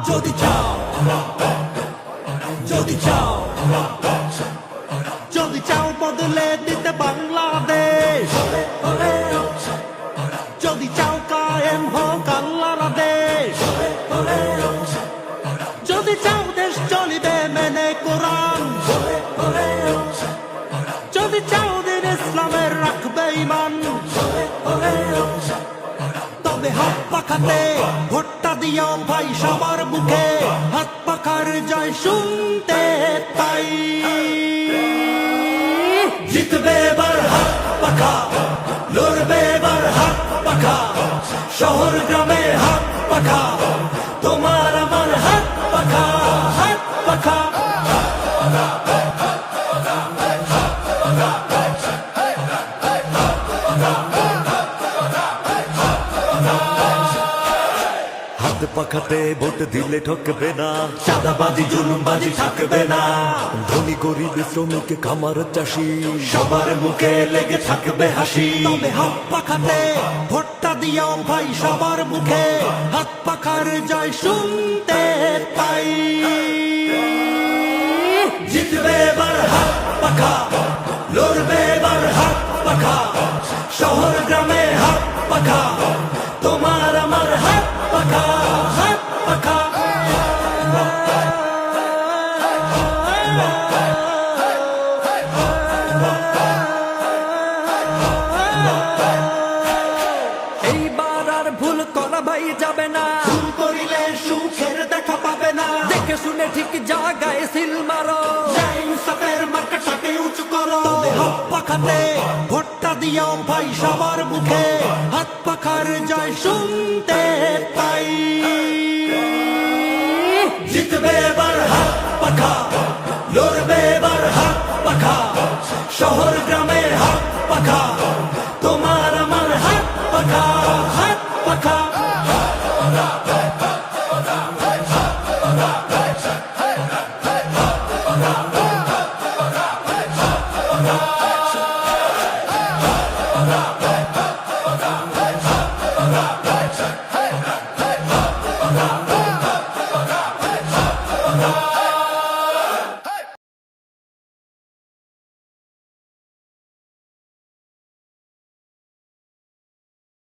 যদি চাও, যদি চাও, যদি চাও বদলে দিতে বাংলাদেশ, যদি চাও কায়েম হোক আল্লাহর আদেশ, যদি চাও দেশ চলিবে মেনে কোরআন, যদি চাও দিন ইসলামের রাখবে ঈমান, তবে হাত পাখাতে ভোটটা দিও ভাই সবার মুখে, হাত পাখার জয় শুনতে পাই। জিতবে এবার হাত পাখা, লড়বে এবার হাত পাখা, শহর গ্রামে হাত পাখা, তোমার আমার হাত পাখা, হাত পাখা। হাত পাখাতে ভোট দিলে ঠকবে না, চাঁদাবাজি জুলুমবাজি থাকবে না, ধনী গরিব শ্রমিক খামার চাষি সবার মুখে লেগে থাকবে হাসি। তবে হাত পাখাতে ভোটটা দিও ভাই সবার মুখে, হাত পাখার জয় শুনতে পাই। জিতবে এবার হাত পাখা, লড়বে এবার হাত পাখা, শহর গ্রামে হাত পাখা, তোমার আমার হাত পাখা, হাত পাখা। এইবার আর ভুল করা ভাই যাবে না, ভুল করিলে সুখের দেখা পাবে না, দেখে শুনে ঠিক জায়গায় সিল মারো, ইনসাফের মার্কাটাকে উঁচু করো। তবে হাত পাখাতে ভোটটা দিও ভাই সবার মুখে, হাত পাখার জয় শুনতে পাই। জিতবে এবার হাত পাখা, লড়বে এবার হাত পাখা, শহর গ্রামে হাত পাখা, তোমার আমার হাত পাখা, হাত পাখা। Bye.